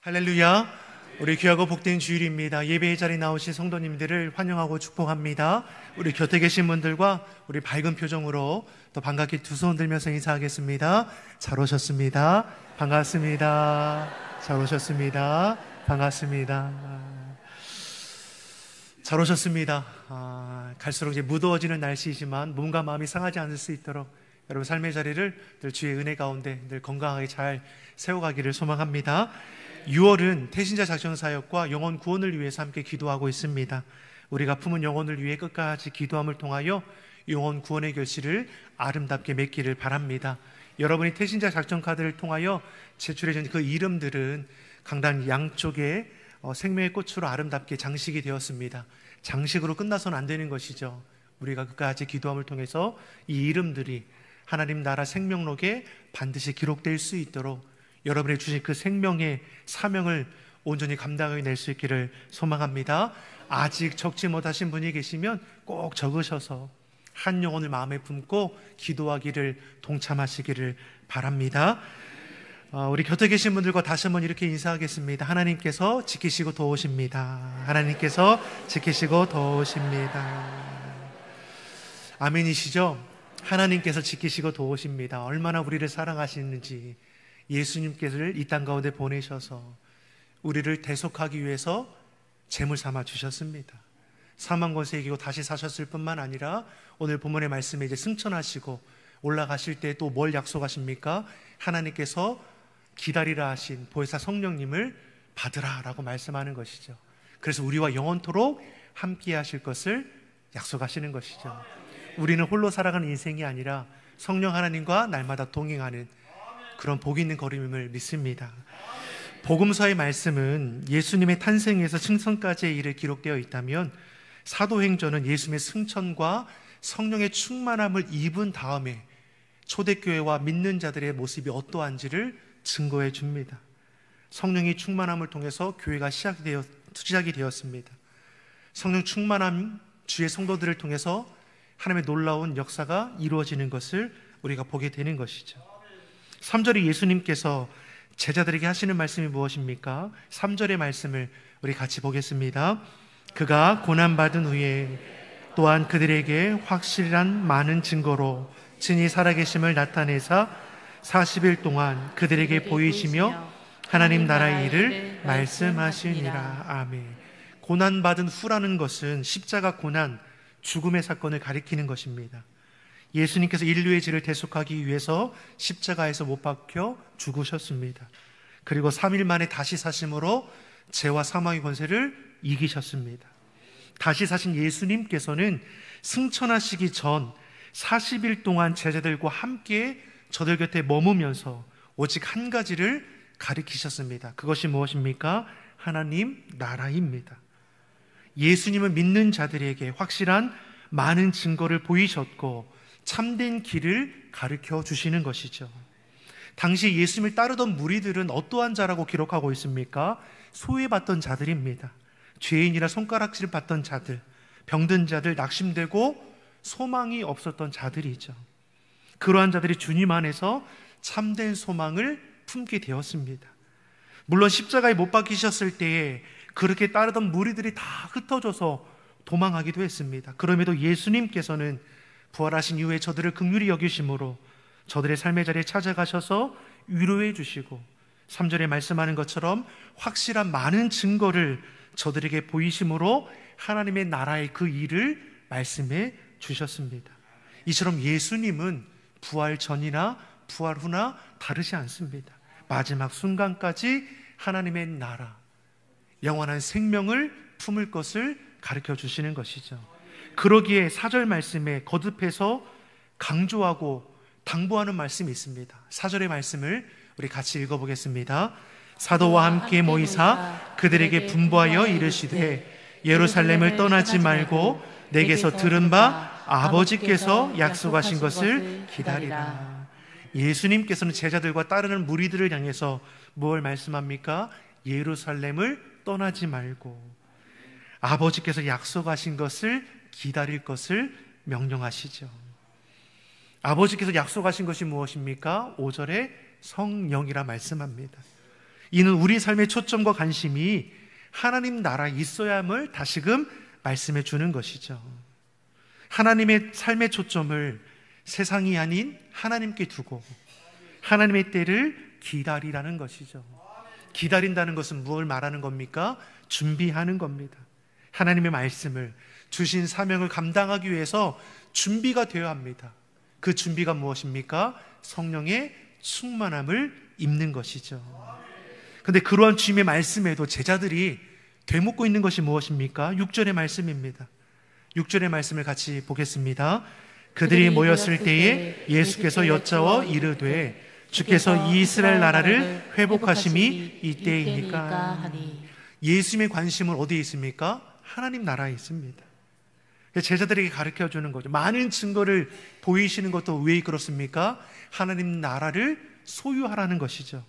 할렐루야. 우리 귀하고 복된 주일입니다. 예배의 자리에 나오신 성도님들을 환영하고 축복합니다. 우리 곁에 계신 분들과 우리 밝은 표정으로 또 반갑게 두 손 들면서 인사하겠습니다. 잘 오셨습니다. 반갑습니다. 잘 오셨습니다. 반갑습니다. 잘 오셨습니다. 갈수록 이제 무더워지는 날씨이지만 몸과 마음이 상하지 않을 수 있도록 여러분 삶의 자리를 늘 주의 은혜 가운데 늘 건강하게 잘 세워가기를 소망합니다. 6월은 태신자 작전 사역과 영혼 구원을 위해서 함께 기도하고 있습니다. 우리가 품은 영혼을 위해 끝까지 기도함을 통하여 영혼 구원의 결실을 아름답게 맺기를 바랍니다. 여러분이 태신자 작전 카드를 통하여 제출해준 그 이름들은 강단 양쪽에 생명의 꽃으로 아름답게 장식이 되었습니다. 장식으로 끝나서는 안 되는 것이죠. 우리가 끝까지 기도함을 통해서 이 이름들이 하나님 나라 생명록에 반드시 기록될 수 있도록 여러분이 주신 그 생명의 사명을 온전히 감당해낼 수 있기를 소망합니다. 아직 적지 못하신 분이 계시면 꼭 적으셔서 한 영혼을 마음에 품고 기도하기를 동참하시기를 바랍니다. 우리 곁에 계신 분들과 다시 한번 이렇게 인사하겠습니다. 하나님께서 지키시고 도우십니다. 하나님께서 지키시고 도우십니다. 아멘이시죠? 하나님께서 지키시고 도우십니다. 얼마나 우리를 사랑하시는지 예수님께서 이 땅 가운데 보내셔서 우리를 대속하기 위해서 제물 삼아 주셨습니다. 사망 권세 이기고 다시 사셨을 뿐만 아니라 오늘 본문의 말씀에 이제 승천하시고 올라가실 때 또 뭘 약속하십니까? 하나님께서 기다리라 하신 보혜사 성령님을 받으라 라고 말씀하는 것이죠. 그래서 우리와 영원토록 함께 하실 것을 약속하시는 것이죠. 우리는 홀로 살아가는 인생이 아니라 성령 하나님과 날마다 동행하는 그런 복 있는 걸음임을 믿습니다. 복음서의 말씀은 예수님의 탄생에서 승천까지의 일을 기록되어 있다면 사도행전은 예수님의 승천과 성령의 충만함을 입은 다음에 초대교회와 믿는 자들의 모습이 어떠한지를 증거해 줍니다. 성령의 충만함을 통해서 교회가 시작이 되었습니다. 성령 충만함 주의 성도들을 통해서 하나님의 놀라운 역사가 이루어지는 것을 우리가 보게 되는 것이죠. 3절에 예수님께서 제자들에게 하시는 말씀이 무엇입니까? 3절의 말씀을 우리 같이 보겠습니다. 그가 고난받은 후에 또한 그들에게 확실한 많은 증거로 진히 살아계심을 나타내사 40일 동안 그들에게 보이시며 하나님 나라의 일을 말씀하시니라. 아멘. 고난받은 후라는 것은 십자가 고난, 죽음의 사건을 가리키는 것입니다. 예수님께서 인류의 죄를 대속하기 위해서 십자가에서 못 박혀 죽으셨습니다. 그리고 3일 만에 다시 사심으로 죄와 사망의 권세를 이기셨습니다. 다시 사신 예수님께서는 승천하시기 전 40일 동안 제자들과 함께 저들 곁에 머무면서 오직 한 가지를 가리키셨습니다. 그것이 무엇입니까? 하나님 나라입니다. 예수님은 믿는 자들에게 확실한 많은 증거를 보이셨고 참된 길을 가르쳐 주시는 것이죠. 당시 예수님을 따르던 무리들은 어떠한 자라고 기록하고 있습니까? 소외받던 자들입니다. 죄인이라 손가락질을 받던 자들, 병든 자들, 낙심되고 소망이 없었던 자들이죠. 그러한 자들이 주님 안에서 참된 소망을 품게 되었습니다. 물론 십자가에 못 박히셨을 때에 그렇게 따르던 무리들이 다 흩어져서 도망하기도 했습니다. 그럼에도 예수님께서는 부활하신 이후에 저들을 긍휼히 여기심으로 저들의 삶의 자리에 찾아가셔서 위로해 주시고 3절에 말씀하는 것처럼 확실한 많은 증거를 저들에게 보이심으로 하나님의 나라의 그 일을 말씀해 주셨습니다. 이처럼 예수님은 부활 전이나 부활 후나 다르지 않습니다. 마지막 순간까지 하나님의 나라, 영원한 생명을 품을 것을 가르쳐 주시는 것이죠. 그러기에 4절 말씀에 거듭해서 강조하고 당부하는 말씀이 있습니다. 4절의 말씀을 우리 같이 읽어보겠습니다. 사도와 함께 모이사 그들에게 분부하여 이르시되 예루살렘을 떠나지 말고 내게서 들은 바 아버지께서 약속하신 것을 기다리라. 예수님께서는 제자들과 따르는 무리들을 향해서 뭘 말씀합니까? 예루살렘을 떠나지 말고 아버지께서 약속하신 것을 기다릴 것을 명령하시죠. 아버지께서 약속하신 것이 무엇입니까? 5절에 성령이라 말씀합니다. 이는 우리 삶의 초점과 관심이 하나님 나라에 있어야 함을 다시금 말씀해 주는 것이죠. 하나님의 삶의 초점을 세상이 아닌 하나님께 두고 하나님의 때를 기다리라는 것이죠. 기다린다는 것은 무엇을 말하는 겁니까? 준비하는 겁니다. 하나님의 말씀을, 주신 사명을 감당하기 위해서 준비가 되어야 합니다. 그 준비가 무엇입니까? 성령의 충만함을 입는 것이죠. 그런데 그러한 주님의 말씀에도 제자들이 되묻고 있는 것이 무엇입니까? 6절의 말씀입니다. 6절의 말씀을 같이 보겠습니다. 그들이 모였을 때에 예수께서 여짜어 이르되 주께서 이 이스라엘 나라를 회복하심이 이때이니까 하니. 예수님의 관심은 어디에 있습니까? 하나님 나라에 있습니다. 제자들에게 가르쳐 주는 거죠. 많은 증거를 보이시는 것도 왜 그렇습니까? 하나님 나라를 소유하라는 것이죠.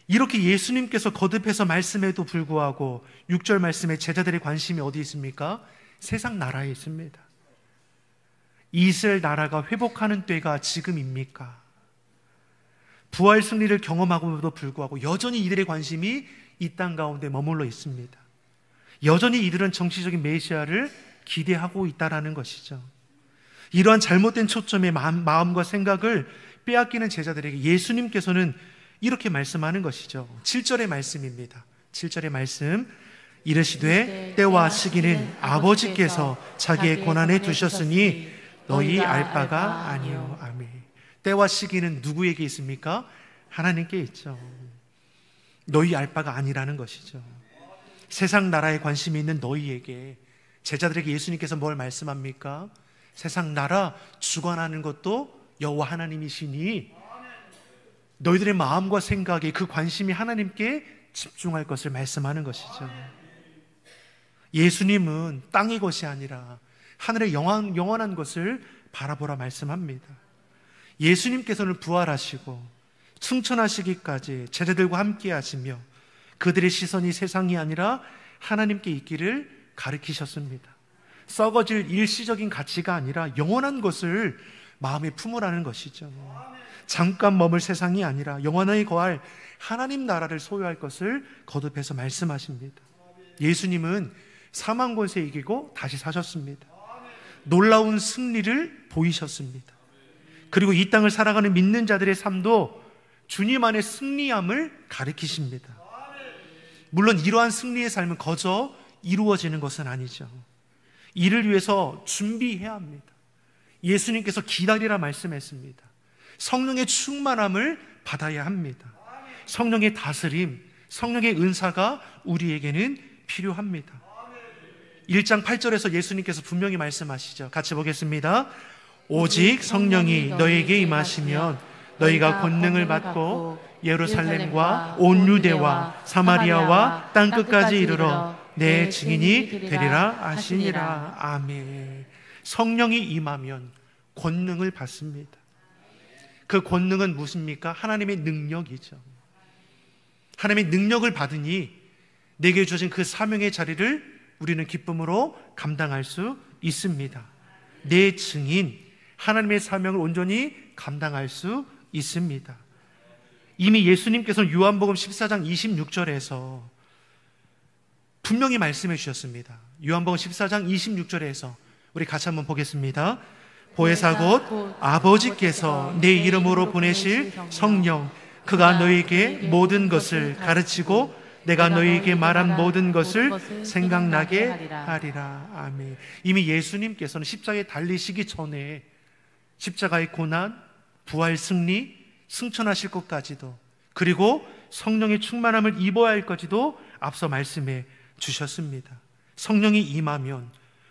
이렇게 예수님께서 거듭해서 말씀에도 불구하고 6절 말씀에 제자들의 관심이 어디 있습니까? 세상 나라에 있습니다. 이스라엘 나라가 회복하는 때가 지금입니까? 부활 승리를 경험하고도 불구하고 여전히 이들의 관심이 이 땅 가운데 머물러 있습니다. 여전히 이들은 정치적인 메시아를 기대하고 있다는 것이죠. 이러한 잘못된 초점의 마음과 생각을 빼앗기는 제자들에게 예수님께서는 이렇게 말씀하는 것이죠. 7절의 말씀입니다. 7절의 말씀, 이르시되 때와 시기는 아버지께서 자기의 권한에 두셨으니 너희 알 바가 아니요. 아멘. 때와 시기는 누구에게 있습니까? 하나님께 있죠. 너희 알 바가 아니라는 것이죠. 세상 나라에 관심이 있는 너희에게, 제자들에게 예수님께서 뭘 말씀합니까? 세상 나라 주관하는 것도 여호와 하나님이시니 너희들의 마음과 생각에 그 관심이 하나님께 집중할 것을 말씀하는 것이죠. 예수님은 땅의 것이 아니라 하늘의 영원한 것을 바라보라 말씀합니다. 예수님께서는 부활하시고 승천하시기까지 제자들과 함께 하시며 그들의 시선이 세상이 아니라 하나님께 있기를 가르치셨습니다. 썩어질 일시적인 가치가 아니라 영원한 것을 마음에 품으라는 것이죠. 잠깐 머물 세상이 아니라 영원하게 거할 하나님 나라를 소유할 것을 거듭해서 말씀하십니다. 예수님은 사망 권세 이기고 다시 사셨습니다. 놀라운 승리를 보이셨습니다. 그리고 이 땅을 살아가는 믿는 자들의 삶도 주님 안에 승리함을 가르치십니다. 물론 이러한 승리의 삶은 거저 이루어지는 것은 아니죠. 이를 위해서 준비해야 합니다. 예수님께서 기다리라 말씀했습니다. 성령의 충만함을 받아야 합니다. 성령의 다스림, 성령의 은사가 우리에게는 필요합니다. 1장 8절에서 예수님께서 분명히 말씀하시죠. 같이 보겠습니다. 오직 성령이 너에게 임하시면 너희가 권능을 받고 예루살렘과 온 유대와 사마리아와 땅끝까지 이르러 내 증인이 되리라 하시니라. 아멘. 성령이 임하면 권능을 받습니다. 그 권능은 무엇입니까? 하나님의 능력이죠. 하나님의 능력을 받으니 내게 주어진 그 사명의 자리를 우리는 기쁨으로 감당할 수 있습니다. 내 증인, 하나님의 사명을 온전히 감당할 수 있습니다. 이미 예수님께서는 요한복음 14장 26절에서 분명히 말씀해 주셨습니다. 요한복음 14장 26절에서 우리 같이 한번 보겠습니다. 보혜사 곧 아버지께서 내 이름으로 보내실 성령, 그가 너희에게 모든 것을 가르치고 내가 너희에게 말한 모든 것을 생각나게 하리라. 아멘. 이미 예수님께서는 십자가에 달리시기 전에 십자가의 고난, 부활 승리, 승천하실 것까지도, 그리고 성령의 충만함을 입어야 할 것까지도 앞서 말씀해 주셨습니다. 성령이 임하면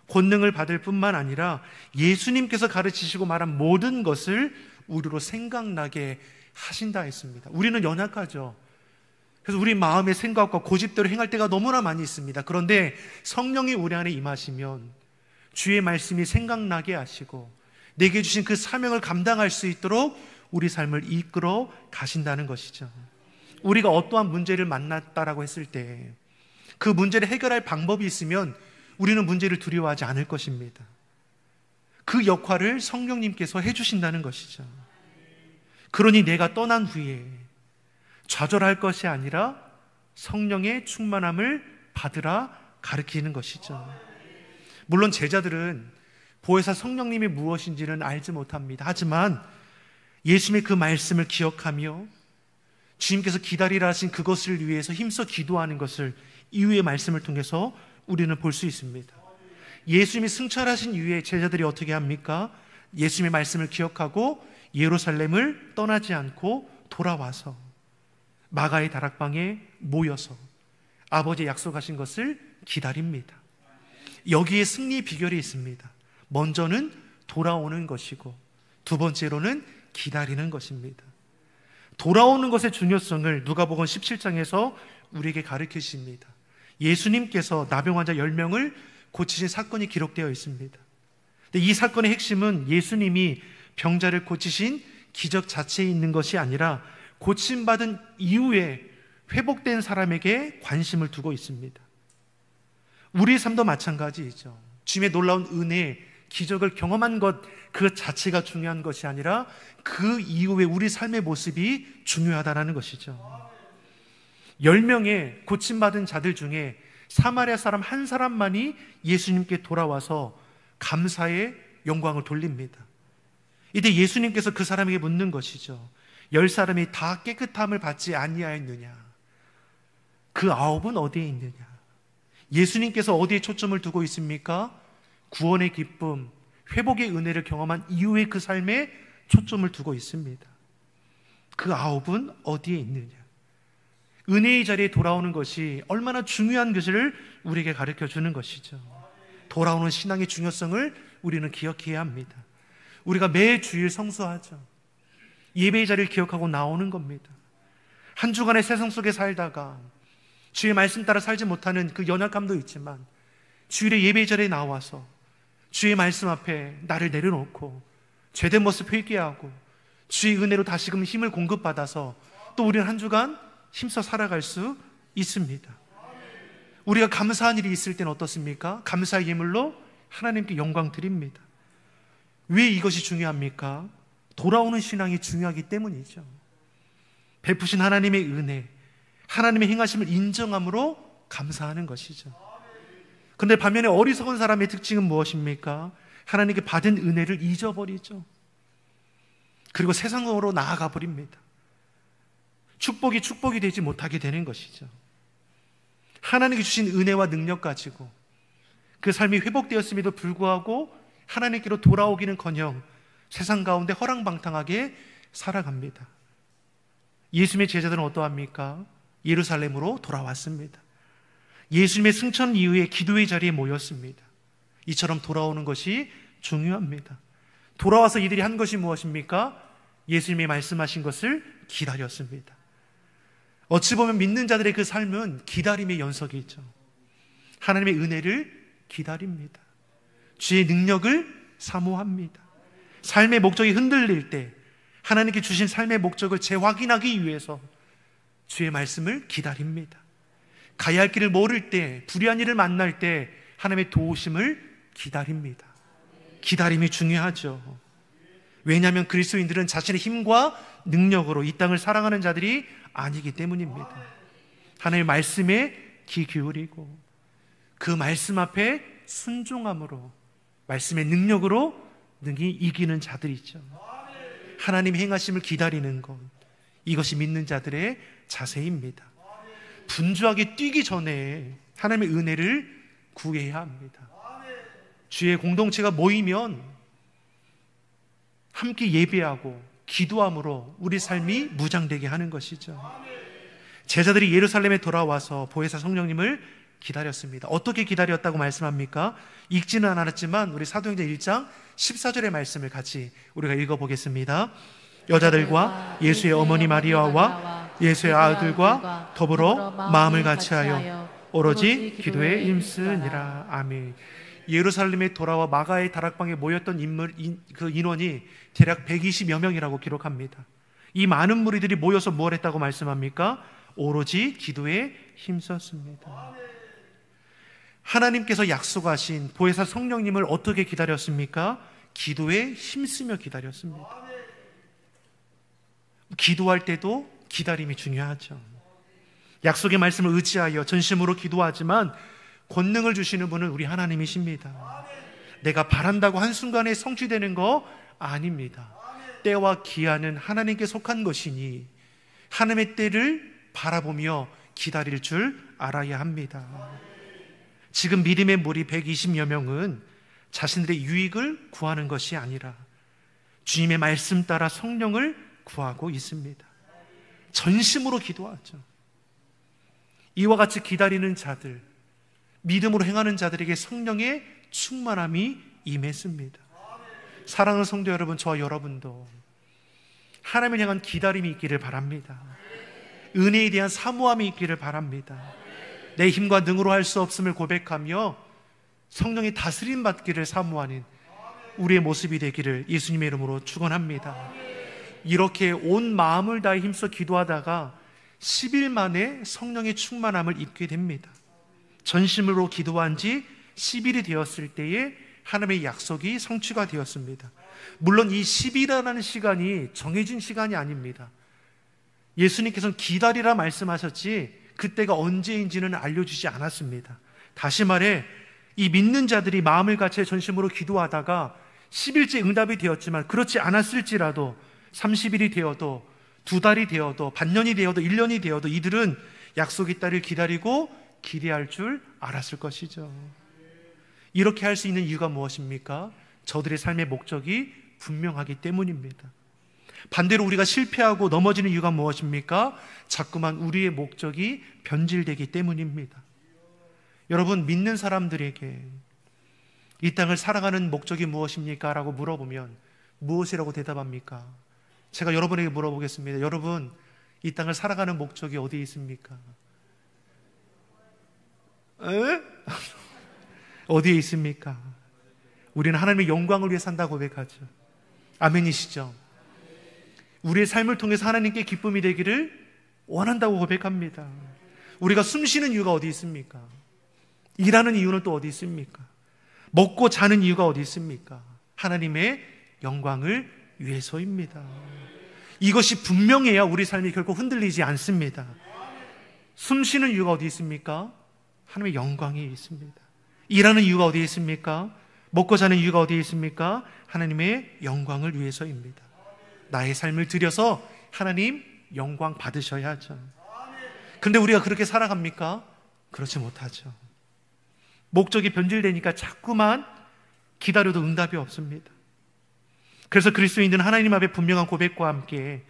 권능을 받을 뿐만 아니라 예수님께서 가르치시고 말한 모든 것을 우리로 생각나게 하신다 했습니다. 우리는 연약하죠. 그래서 우리 마음의 생각과 고집대로 행할 때가 너무나 많이 있습니다. 그런데 성령이 우리 안에 임하시면 주의 말씀이 생각나게 하시고 내게 주신 그 사명을 감당할 수 있도록 우리 삶을 이끌어 가신다는 것이죠. 우리가 어떠한 문제를 만났다라고 했을 때 그 문제를 해결할 방법이 있으면 우리는 문제를 두려워하지 않을 것입니다. 그 역할을 성령님께서 해주신다는 것이죠. 그러니 내가 떠난 후에 좌절할 것이 아니라 성령의 충만함을 받으라 가르치는 것이죠. 물론 제자들은 보혜사 성령님이 무엇인지는 알지 못합니다. 하지만 예수님의 그 말씀을 기억하며 주님께서 기다리라 하신 그것을 위해서 힘써 기도하는 것을 이후의 말씀을 통해서 우리는 볼 수 있습니다. 예수님이 승천하신 이후에 제자들이 어떻게 합니까? 예수님의 말씀을 기억하고 예루살렘을 떠나지 않고 돌아와서 마가의 다락방에 모여서 아버지의 약속하신 것을 기다립니다. 여기에 승리의 비결이 있습니다. 먼저는 돌아오는 것이고 두 번째로는 기다리는 것입니다. 돌아오는 것의 중요성을 누가복음 17장에서 우리에게 가르쳐 주십니다. 예수님께서 나병 환자 10명을 고치신 사건이 기록되어 있습니다. 근데 이 사건의 핵심은 예수님이 병자를 고치신 기적 자체에 있는 것이 아니라 고침받은 이후에 회복된 사람에게 관심을 두고 있습니다. 우리의 삶도 마찬가지이죠. 주님의 놀라운 은혜, 기적을 경험한 것 그 자체가 중요한 것이 아니라 그 이후에 우리 삶의 모습이 중요하다는 것이죠. 10명의 고침받은 자들 중에 사마리아 사람 한 사람만이 예수님께 돌아와서 감사의 영광을 돌립니다. 이때 예수님께서 그 사람에게 묻는 것이죠. 10사람이 다 깨끗함을 받지 아니하였느냐? 그 9은 어디에 있느냐? 예수님께서 어디에 초점을 두고 있습니까? 구원의 기쁨, 회복의 은혜를 경험한 이후에 그 삶에 초점을 두고 있습니다. 그 9은 어디에 있느냐? 은혜의 자리에 돌아오는 것이 얼마나 중요한 것을 우리에게 가르쳐 주는 것이죠. 돌아오는 신앙의 중요성을 우리는 기억해야 합니다. 우리가 매 주일 성수하죠. 예배의 자리를 기억하고 나오는 겁니다. 한 주간의 세상 속에 살다가 주의 말씀 따라 살지 못하는 그 연약감도 있지만 주일의 예배의 자리에 나와서 주의 말씀 앞에 나를 내려놓고 죄된 모습 회개하고 주의 은혜로 다시금 힘을 공급받아서 또 우리는 한 주간 힘써 살아갈 수 있습니다. 우리가 감사한 일이 있을 때는 어떻습니까? 감사의 예물로 하나님께 영광 드립니다. 왜 이것이 중요합니까? 돌아오는 신앙이 중요하기 때문이죠. 베푸신 하나님의 은혜, 하나님의 행하심을 인정함으로 감사하는 것이죠. 그런데 반면에 어리석은 사람의 특징은 무엇입니까? 하나님께 받은 은혜를 잊어버리죠. 그리고 세상으로 나아가 버립니다. 축복이 되지 못하게 되는 것이죠. 하나님께 주신 은혜와 능력 가지고 그 삶이 회복되었음에도 불구하고 하나님께로 돌아오기는커녕 세상 가운데 허랑방탕하게 살아갑니다. 예수님의 제자들은 어떠합니까? 예루살렘으로 돌아왔습니다. 예수님의 승천 이후에 기도의 자리에 모였습니다. 이처럼 돌아오는 것이 중요합니다. 돌아와서 이들이 한 것이 무엇입니까? 예수님이 말씀하신 것을 기다렸습니다. 어찌 보면 믿는 자들의 그 삶은 기다림의 연속이 있죠. 하나님의 은혜를 기다립니다. 주의 능력을 사모합니다. 삶의 목적이 흔들릴 때 하나님께 주신 삶의 목적을 재확인하기 위해서 주의 말씀을 기다립니다. 가야 할 길을 모를 때, 불의한 일을 만날 때 하나님의 도우심을 기다립니다. 기다림이 중요하죠. 왜냐하면 그리스도인들은 자신의 힘과 능력으로 이 땅을 살아가는 자들이 아니기 때문입니다. 하나님의 말씀에 귀 기울이고 그 말씀 앞에 순종함으로 말씀의 능력으로 능히 이기는 자들이죠. 하나님의 행하심을 기다리는 것, 이것이 믿는 자들의 자세입니다. 분주하게 뛰기 전에 하나님의 은혜를 구해야 합니다. 주의 공동체가 모이면 함께 예배하고 기도함으로 우리 삶이 무장되게 하는 것이죠. 제자들이 예루살렘에 돌아와서 보혜사 성령님을 기다렸습니다. 어떻게 기다렸다고 말씀합니까? 읽지는 않았지만 우리 사도행전 1장 14절의 말씀을 같이 우리가 읽어보겠습니다. 여자들과 예수의 어머니 마리아와 예수의 아들과 더불어 마음을 같이하여 오로지 기도에 힘쓰니라. 아멘. 예루살렘에 돌아와 마가의 다락방에 모였던 그 인원이 대략 120여 명이라고 기록합니다. 이 많은 무리들이 모여서 뭘 했다고 말씀합니까? 오로지 기도에 힘썼습니다. 하나님께서 약속하신 보혜사 성령님을 어떻게 기다렸습니까? 기도에 힘쓰며 기다렸습니다. 기도할 때도 기다림이 중요하죠. 약속의 말씀을 의지하여 전심으로 기도하지만 권능을 주시는 분은 우리 하나님이십니다. 내가 바란다고 한순간에 성취되는 거 아닙니다. 때와 기한은 하나님께 속한 것이니 하나님의 때를 바라보며 기다릴 줄 알아야 합니다. 지금 믿음의 무리 120여 명은 자신들의 유익을 구하는 것이 아니라 주님의 말씀 따라 성령을 구하고 있습니다. 전심으로 기도하죠. 이와 같이 기다리는 자들, 믿음으로 행하는 자들에게 성령의 충만함이 임했습니다. 사랑하는 성도 여러분, 저와 여러분도 하나님을 향한 기다림이 있기를 바랍니다. 은혜에 대한 사모함이 있기를 바랍니다. 내 힘과 능으로 할 수 없음을 고백하며 성령의 다스림 받기를 사모하는 우리의 모습이 되기를 예수님의 이름으로 축원합니다. 이렇게 온 마음을 다해 힘써 기도하다가 10일 만에 성령의 충만함을 입게 됩니다. 전심으로 기도한 지 10일이 되었을 때에 하나님의 약속이 성취가 되었습니다. 물론 이 10일이라는 시간이 정해진 시간이 아닙니다. 예수님께서는 기다리라 말씀하셨지 그때가 언제인지는 알려주지 않았습니다. 다시 말해 이 믿는 자들이 마음을 같이 전심으로 기도하다가 10일째 응답이 되었지만 그렇지 않았을지라도 30일이 되어도 2달이 되어도 반년이 되어도 1년이 되어도 이들은 약속의 딸을 기다리고 기대할 줄 알았을 것이죠. 이렇게 할 수 있는 이유가 무엇입니까? 저들의 삶의 목적이 분명하기 때문입니다. 반대로 우리가 실패하고 넘어지는 이유가 무엇입니까? 자꾸만 우리의 목적이 변질되기 때문입니다. 여러분, 믿는 사람들에게 이 땅을 살아가는 목적이 무엇입니까? 라고 물어보면 무엇이라고 대답합니까? 제가 여러분에게 물어보겠습니다. 여러분, 이 땅을 살아가는 목적이 어디에 있습니까? 어디에 있습니까? 우리는 하나님의 영광을 위해 산다고 고백하죠. 아멘이시죠? 우리의 삶을 통해서 하나님께 기쁨이 되기를 원한다고 고백합니다. 우리가 숨쉬는 이유가 어디 있습니까? 일하는 이유는 또 어디 있습니까? 먹고 자는 이유가 어디 있습니까? 하나님의 영광을 위해서입니다. 이것이 분명해야 우리 삶이 결코 흔들리지 않습니다. 숨쉬는 이유가 어디 있습니까? 하나님의 영광이 있습니다. 일하는 이유가 어디에 있습니까? 먹고 자는 이유가 어디에 있습니까? 하나님의 영광을 위해서입니다. 나의 삶을 들여서 하나님 영광 받으셔야죠. 그런데 우리가 그렇게 살아갑니까? 그렇지 못하죠. 목적이 변질되니까 자꾸만 기다려도 응답이 없습니다. 그래서 그리스도인들은 하나님 앞에 분명한 고백과 함께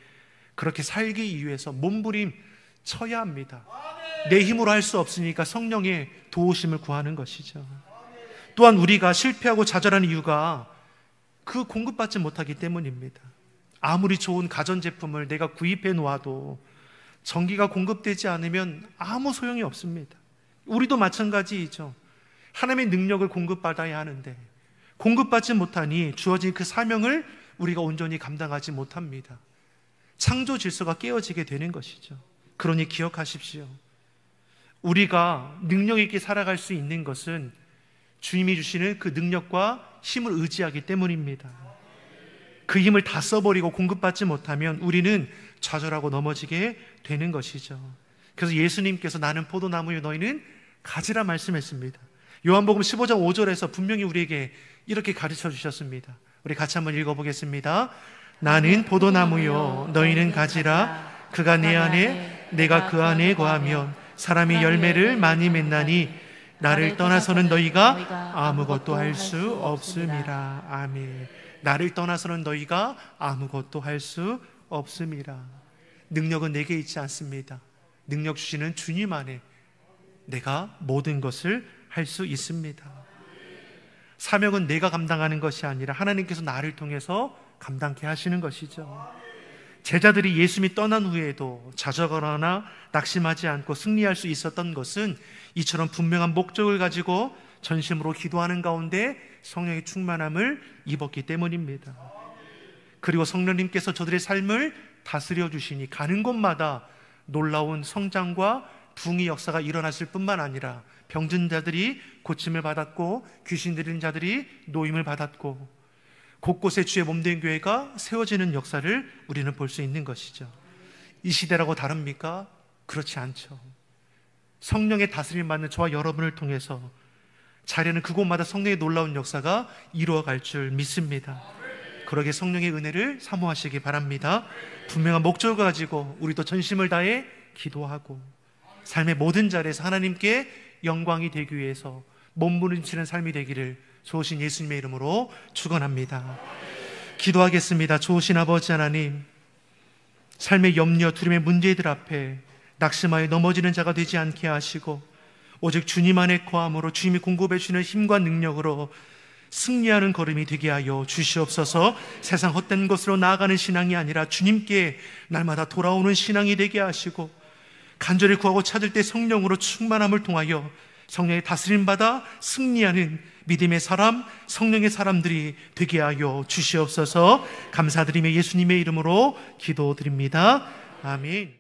그렇게 살기 위해서 몸부림 쳐야 합니다. 내 힘으로 할 수 없으니까 성령의 도우심을 구하는 것이죠. 또한 우리가 실패하고 좌절하는 이유가 그 공급받지 못하기 때문입니다. 아무리 좋은 가전제품을 내가 구입해 놓아도 전기가 공급되지 않으면 아무 소용이 없습니다. 우리도 마찬가지이죠. 하나님의 능력을 공급받아야 하는데 공급받지 못하니 주어진 그 사명을 우리가 온전히 감당하지 못합니다. 창조 질서가 깨어지게 되는 것이죠. 그러니 기억하십시오. 우리가 능력 있게 살아갈 수 있는 것은 주님이 주시는 그 능력과 힘을 의지하기 때문입니다. 그 힘을 다 써버리고 공급받지 못하면 우리는 좌절하고 넘어지게 되는 것이죠. 그래서 예수님께서 나는 포도나무요 너희는 가지라 말씀했습니다. 요한복음 15장 5절에서 분명히 우리에게 이렇게 가르쳐 주셨습니다. 우리 같이 한번 읽어보겠습니다. 나는 포도나무요 너희는 가지라. 그가 내 안에 내가 그 안에 거하면 사람이 열매를 많이 맺나니 나를 떠나서는 너희가 아무것도 할 수 없음이라. 아멘. 나를 떠나서는 너희가 아무것도 할 수 없음이라. 능력은 내게 있지 않습니다. 능력 주시는 주님 안에 내가 모든 것을 할 수 있습니다. 사명은 내가 감당하는 것이 아니라 하나님께서 나를 통해서 감당케 하시는 것이죠. 제자들이 예수님이 떠난 후에도 좌절하거나 낙심하지 않고 승리할 수 있었던 것은 이처럼 분명한 목적을 가지고 전심으로 기도하는 가운데 성령의 충만함을 입었기 때문입니다. 그리고 성령님께서 저들의 삶을 다스려 주시니 가는 곳마다 놀라운 성장과 부흥의 역사가 일어났을 뿐만 아니라 병든 자들이 고침을 받았고 귀신 들린 자들이 노임을 받았고 곳곳에 주의 몸된 교회가 세워지는 역사를 우리는 볼 수 있는 것이죠. 이 시대라고 다릅니까? 그렇지 않죠. 성령의 다스림 받는 저와 여러분을 통해서 자리는 그곳마다 성령의 놀라운 역사가 이루어갈 줄 믿습니다. 그러게 성령의 은혜를 사모하시기 바랍니다. 분명한 목적을 가지고 우리도 전심을 다해 기도하고 삶의 모든 자리에서 하나님께 영광이 되기 위해서 몸부림치는 삶이 되기를 좋으신 예수님의 이름으로 축원합니다. 기도하겠습니다. 좋으신 아버지 하나님, 삶의 염려, 두려움의 문제들 앞에 낙심하여 넘어지는 자가 되지 않게 하시고 오직 주님 안에 거함으로 주님이 공급해 주시는 힘과 능력으로 승리하는 걸음이 되게 하여 주시옵소서. 세상 헛된 것으로 나아가는 신앙이 아니라 주님께 날마다 돌아오는 신앙이 되게 하시고 간절히 구하고 찾을 때 성령으로 충만함을 통하여 성령의 다스림 받아 승리하는 믿음의 사람, 성령의 사람들이 되게 하여 주시옵소서. 감사드리며 예수님의 이름으로 기도드립니다. 아멘.